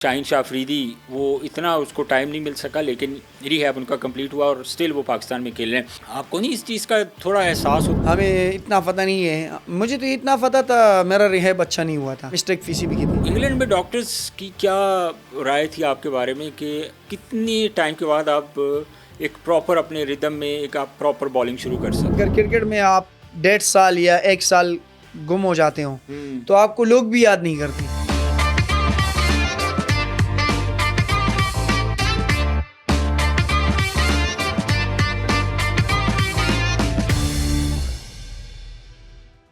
شاہین شاہ افریدی وہ اتنا اس کو ٹائم نہیں مل سکا، لیکن ریہیب ان کا کمپلیٹ ہوا اور اسٹل وہ پاکستان میں کھیل رہے ہیں. آپ کو نہیں اس چیز کا تھوڑا احساس ہو؟ ہمیں اتنا پتہ نہیں ہے، مجھے تو اتنا پتہ تھا میرا ریہیب اچھا نہیں ہوا تھا، مسٹیک فی سی بی کی تھی. انگلینڈ میں ڈاکٹرز کی کیا رائے تھی آپ کے بارے میں کہ کتنی ٹائم کے بعد آپ ایک پراپر اپنے ردم میں ایک آپ پراپر بالنگ شروع کر سکتے؟ اگر کرکٹ میں آپ 1.5 سال یا 1 سال گم ہو جاتے ہوں تو آپ کو لوگ بھی یاد نہیں کرتے.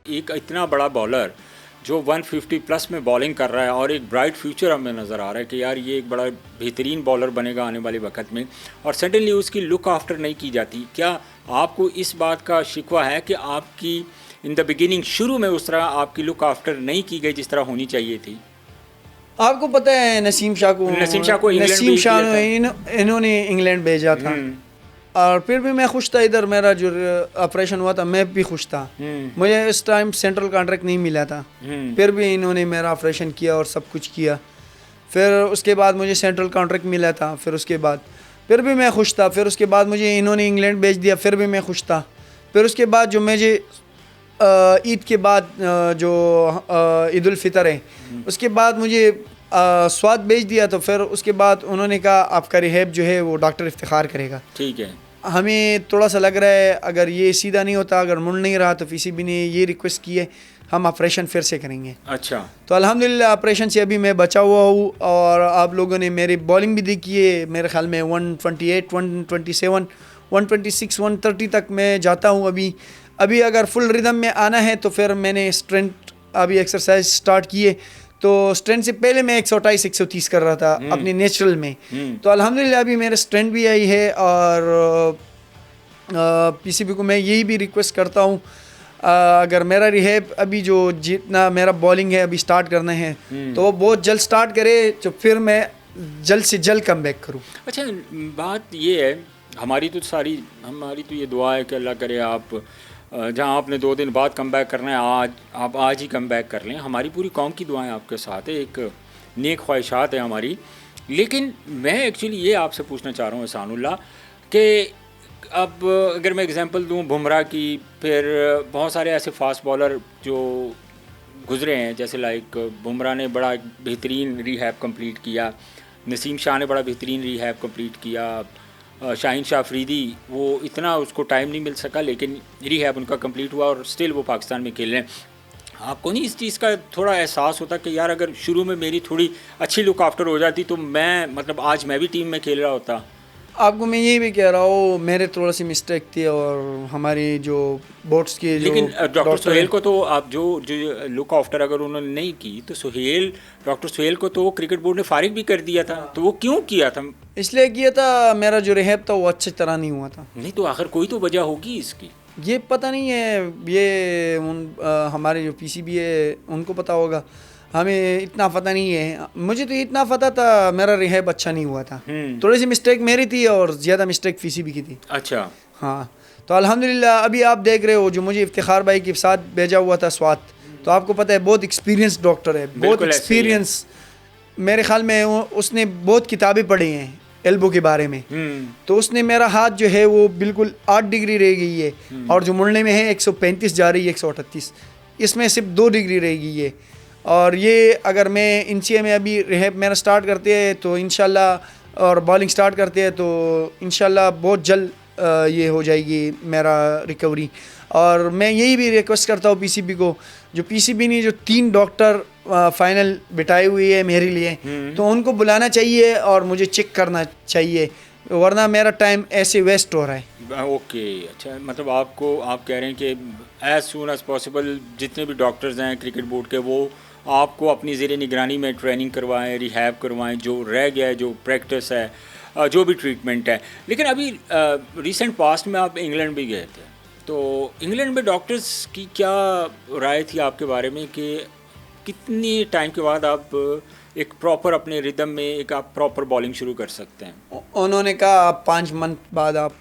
ایک اتنا بڑا بالر جو 150 پلس میں بالنگ کر رہا ہے اور ایک برائٹ فیوچر ہمیں نظر آ رہا ہے کہ یار یہ ایک بڑا بہترین بالر بنے گا آنے والے وقت میں، اور سڈنلی اس کی لک آفٹر نہیں کی جاتی. کیا آپ کو اس بات کا شکوہ ہے کہ آپ کی ان دا بگننگ شروع میں اس طرح آپ کی لک آفٹر نہیں کی گئی جس طرح ہونی چاہیے تھی؟ آپ کو پتہ ہے نسیم شاہ کو انہوں نے انگلینڈ بھیجا تھا، اور پھر بھی میں خوش تھا. ادھر میرا جو آپریشن ہوا تھا میں بھی خوش تھا، مجھے اس ٹائم سینٹرل کانٹریکٹ نہیں ملا تھا، پھر بھی انہوں نے میرا آپریشن کیا اور سب کچھ کیا. پھر اس کے بعد مجھے سینٹرل کانٹریکٹ ملا تھا، پھر اس کے بعد پھر بھی میں خوش تھا. پھر اس کے بعد مجھے انہوں نے انگلینڈ بھیج دیا، پھر بھی میں خوش تھا. پھر اس کے بعد جو مجھے عید کے بعد جو عید الفطر ہے اس کے بعد مجھے سوات بھیج دیا، تو پھر اس کے بعد انہوں نے کہا آپ کا ریہیب جو ہے وہ ڈاکٹر افتخار کرے گا. ٹھیک ہے. ہمیں تھوڑا سا لگ رہا ہے اگر یہ سیدھا نہیں ہوتا، اگر مڑ نہیں رہا، تو پی سی بی نے یہ ریکویسٹ کی ہے ہم آپریشن پھر سے کریں گے. اچھا. تو الحمدللہ آپریشن سے ابھی میں بچا ہوا ہوں، اور آپ لوگوں نے میری بالنگ بھی دیکھی ہے. میرے خیال میں 128 127 126 130 تک میں جاتا ہوں. ابھی اگر فل ردم میں آنا ہے تو پھر میں نے اسٹرینتھ ابھی ایکسرسائز سٹارٹ کیے، تو اسٹرینتھ سے پہلے میں 128 130 کر رہا تھا اپنی نیچرل میں. تو الحمدللہ ابھی میرے اسٹرینتھ بھی آئی ہے، اور پی سی بی کو میں یہی بھی ریکویسٹ کرتا ہوں اگر میرا ریہیب ابھی جو جتنا میرا بالنگ ہے ابھی سٹارٹ کرنا ہے تو وہ بہت جلد سٹارٹ کرے، تو پھر میں جلد سے جلد کم بیک کروں. اچھا، بات یہ ہے ہماری تو یہ دعا ہے کہ اللہ کرے آپ جہاں آپ نے 2 دن بعد کم بیک کرنا ہے آپ آج ہی کم بیک کر لیں. ہماری پوری قوم کی دعائیں آپ کے ساتھ ہے، ایک نیک خواہشات ہیں ہماری. لیکن میں ایکچولی یہ آپ سے پوچھنا چاہ رہا ہوں احسان اللہ کہ اب اگر میں اگزامپل دوں بمراہ کی، پھر بہت سارے ایسے فاسٹ بالر جو گزرے ہیں، جیسے لائک بمراہ نے بڑا بہترین ریہیب کمپلیٹ کیا، نسیم شاہ نے بڑا بہترین ریہیب کمپلیٹ کیا، شاہین شاہ افریدی وہ اتنا اس کو ٹائم نہیں مل سکا، لیکن ریہیب ان کا کمپلیٹ ہوا اور اسٹل وہ پاکستان میں کھیل رہے ہیں. آپ کو نہیں اس چیز کا تھوڑا احساس ہوتا کہ یار اگر شروع میں میری تھوڑی اچھی لک آفٹر ہو جاتی تو میں آج میں بھی ٹیم میں کھیل رہا ہوتا؟ آپ کو میں یہ بھی کہہ رہا ہوں میرے تھوڑا سی مسٹیک تھی، اور ہماری جو بورڈس کی جو لیکن ڈاکٹر سہیل کو تو آپ جو لک آفٹر اگر انہوں نے نہیں کی تو ڈاکٹر سہیل کو تو کرکٹ بورڈ نے فارغ بھی کر دیا تھا، تو وہ کیوں کیا تھا؟ اس لیے کیا تھا میرا جو ریہیب تھا وہ اچھی طرح نہیں ہوا تھا. نہیں تو آخر کوئی تو وجہ ہوگی اس کی. یہ پتہ نہیں ہے، یہ ہمارے جو پی سی بی ہے ان کو پتہ ہوگا، ہمیں اتنا پتہ نہیں ہے. مجھے تو اتنا پتہ تھا میرا ریہیب اچھا نہیں ہوا تھا، تھوڑی سی مسٹیک میری تھی اور زیادہ مسٹیک پی سی بی کی تھی. اچھا. ہاں. تو الحمدللہ ابھی آپ دیکھ رہے ہو جو مجھے افتخار بھائی کے ساتھ بھیجا ہوا تھا سوات، تو آپ کو پتہ ہے بہت ایکسپیرینس ڈاکٹر ہے، بہت ایکسپیرینس. میرے خیال میں اس نے بہت کتابیں پڑھی ہیں ایلبو کے بارے میں، تو اس نے میرا ہاتھ جو ہے وہ بالکل 8 ڈگری رہ گئی ہے، اور جو مڑنے میں ہے 135 جا رہی ہے 138، اس میں صرف 2 ڈگری رہ گئی ہے. اور یہ اگر میں ان سی اے میں ابھی ریہیب میرا سٹارٹ کرتے ہیں تو انشاءاللہ، اور بالنگ سٹارٹ کرتے ہیں تو انشاءاللہ بہت جلد یہ ہو جائے گی میرا ریکوری. اور میں یہی بھی ریکویسٹ کرتا ہوں پی سی بی کو، جو پی سی بی نے جو 3 ڈاکٹر فائنل بٹھائی ہوئی ہے میرے لیے، تو ان کو بلانا چاہیے اور مجھے چیک کرنا چاہیے، ورنہ میرا ٹائم ایسے ویسٹ ہو رہا ہے. اوکے. اچھا، مطلب آپ کہہ رہے ہیں کہ ایز سون ایز پاسبل جتنے بھی ڈاکٹرز ہیں کرکٹ بورڈ کے وہ آپ کو اپنی زیر نگرانی میں ٹریننگ کروائیں، ریہیب کروائیں، جو رہ گیا ہے، جو پریکٹس ہے، جو بھی ٹریٹمنٹ ہے. لیکن ابھی ریسنٹ پاسٹ میں آپ انگلینڈ بھی گئے تھے، تو انگلینڈ میں ڈاکٹرز کی کیا رائے تھی آپ کے بارے میں کہ کتنی ٹائم کے بعد آپ ایک پراپر اپنے ردم میں ایک آپ پراپر بالنگ شروع کر سکتے ہیں؟ انہوں نے کہا آپ 5 منتھ بعد آپ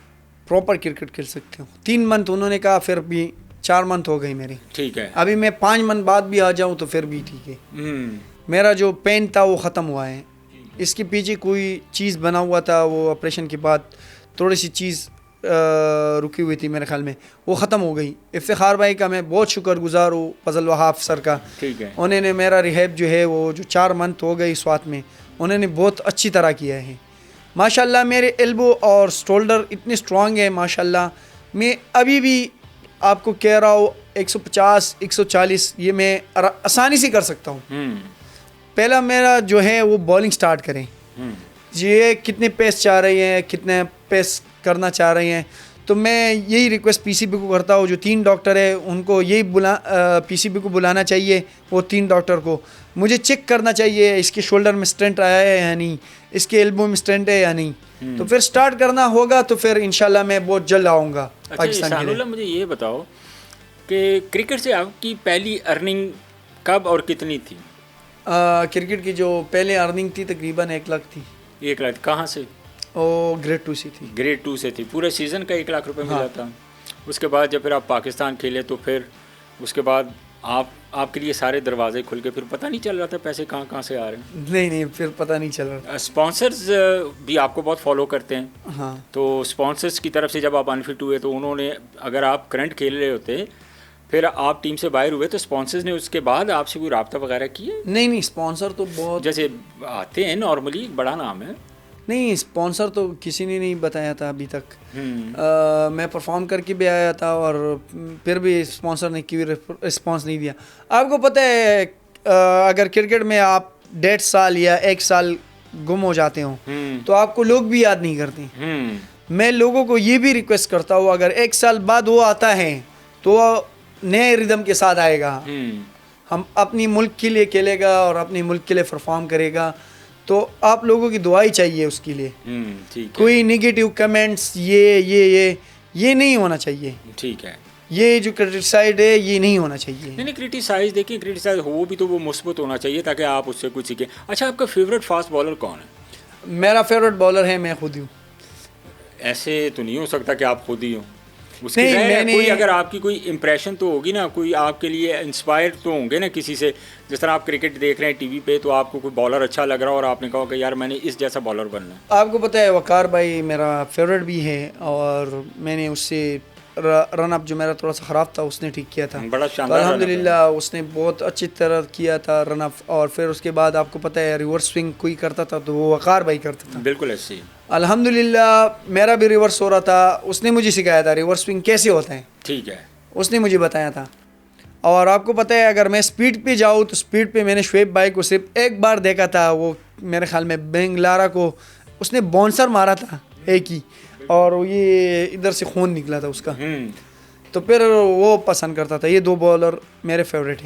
پراپر کرکٹ کھیل سکتے ہو. 3 منتھ انہوں نے کہا، پھر بھی 4 منتھ ہو گئی میری. ٹھیک ہے. ابھی میں 5 منتھ بعد بھی آ جاؤں تو پھر بھی ٹھیک ہے. میرا جو پین تھا وہ ختم ہوا ہے. اس کے پیچھے کوئی چیز بنا ہوا تھا, وہ آپریشن کے بعد تھوڑی سی چیز رکی ہوئی تھی میرے خیال میں, وہ ختم ہو گئی. افتخار بھائی کا میں بہت شکر گزار ہوں, فضل وہاب سر کا. ٹھیک ہے. انہوں نے میرا ریہیب جو ہے وہ جو 4 منتھ ہو گئی سوات میں, انہوں نے بہت اچھی طرح کیا ہے ماشاء اللہ. میرے ایلبو اور شولڈر اتنے اسٹرانگ ہیں ماشاء اللہ. میں ابھی بھی آپ کو کہہ رہا ہوں 150 140 یہ میں آسانی سے کر سکتا ہوں. پہلا میرا جو ہے وہ بالنگ سٹارٹ کریں, یہ کتنے پیس چاہ رہے ہیں, کتنے پیس کرنا چاہ رہے ہیں. تو میں یہی ریکویسٹ پی سی بی کو کرتا ہوں, جو 3 ڈاکٹر ہے ان کو یہی پی سی بی کو بلانا چاہیے, وہ 3 ڈاکٹر کو مجھے چیک کرنا چاہیے اس کے شولڈر میں اسٹرینٹ آیا ہے یا نہیں, اس کے ایلبو میں اسٹرینٹ ہے یا نہیں. تو پھر سٹارٹ کرنا ہوگا, تو پھر انشاءاللہ میں بہت جلد آؤں گا پاکستان کے لیے. مجھے یہ بتاؤ کہ کرکٹ سے آپ کی پہلی ارننگ کب اور کتنی تھی؟ کرکٹ کی جو پہلے ارننگ تھی تقریباً 1 لاکھ تھی. 1 لاکھ کہاں سے؟ گریڈ 2 سے تھی. گریڈ 2 سے تھی. پورے سیزن کا 1 لاکھ روپے ملا تھا. اس کے بعد جب پھر آپ پاکستان کھیلے تو پھر اس کے بعد آپ کے لیے سارے دروازے کھل کے پھر پتہ نہیں چل رہا تھا پیسے کہاں سے آ رہے ہیں؟ نہیں پھر پتہ نہیں چل رہا. اسپانسرز بھی آپ کو بہت فالو کرتے ہیں. ہاں. تو اسپانسرز کی طرف سے جب آپ انفٹ ہوئے تو انہوں نے, اگر آپ کرنٹ کھیل رہے ہوتے پھر آپ ٹیم سے باہر ہوئے تو اسپانسرز نے اس کے بعد آپ سے کوئی رابطہ وغیرہ کیا؟ نہیں اسپانسر تو بہت جیسے آتے ہیں نارملی, بڑا نام ہے. نہیں اسپانسر تو کسی نے نہیں بتایا تھا ابھی تک. میں پرفارم کر کے بھی آیا تھا اور پھر بھی اسپانسر نے کوئی رسپانس نہیں دیا. آپ کو پتہ ہے اگر کرکٹ میں آپ 1.5 سال یا 1 سال گم ہو جاتے ہوں تو آپ کو لوگ بھی یاد نہیں کرتے. میں لوگوں کو یہ بھی ریکویسٹ کرتا ہوں, اگر 1 سال بعد وہ آتا ہے تو نئے ردم کے ساتھ آئے گا, ہم اپنی ملک کے لیے کھیلے گا اور اپنی ملک کے لیے پرفارم کرے گا. تو آپ لوگوں کی دعائیں چاہیے اس کے لیے. کوئی نگیٹیو کمنٹس یہ نہیں ہونا چاہیے. ٹھیک ہے. یہ جو کرٹیسائز ہے یہ نہیں ہونا چاہیے. نہیں کرٹیسائز دیکھیں, کرٹیسائز ہو بھی تو وہ مثبت ہونا چاہیے تاکہ آپ اس سے کچھ سیکھیں. اچھا آپ کا فیوریٹ فاسٹ بالر کون ہے؟ میرا فیوریٹ بالر ہے میں خود ہی ہوں. ایسے تو نہیں ہو سکتا کہ آپ خود ہی ہوں. اس کی کوئی اگر آپ کی کوئی امپریشن تو ہوگی نا, کوئی آپ کے لیے انسپائر تو ہوں گے نا کسی سے. جس طرح آپ کرکٹ دیکھ رہے ہیں ٹی وی پہ تو آپ کو کوئی بالر اچھا لگ رہا اور آپ نے کہا کہ یار میں نے اس جیسا بالر بننا ہے. آپ کو پتہ ہے وقار بھائی میرا فیوریٹ بھی ہے, اور میں نے اس سے رن اپ جو میرا تھوڑا سا خراب تھا اس نے ٹھیک کیا تھا. بڑا شاندار الحمدللہ اس نے بہت اچھی طرح کیا تھا رن اپ. اور پھر اس کے بعد آپ کو پتہ ہے ریورس سوئنگ کوئی کرتا تھا تو وہ وقار بھائی کرتا تھا. بالکل ایسے ہی. الحمدللہ میرا بھی ریورس ہو رہا تھا, اس نے مجھے سکھایا تھا ریورس سوئنگ کیسے ہوتا ہے. ٹھیک ہے. اس نے مجھے بتایا تھا. اور آپ کو پتہ ہے اگر میں سپیڈ پہ جاؤں تو سپیڈ پہ میں نے شعیب بھائی کو صرف ایک بار دیکھا تھا, وہ میرے خیال میں بنگلارا کو اس نے باؤنسر مارا تھا ایک ہی, اور یہ ادھر سے خون نکلا تھا اس کا. تو پھر وہ پسند کرتا تھا. یہ 2 بالر میرے فیوریٹ ہیں.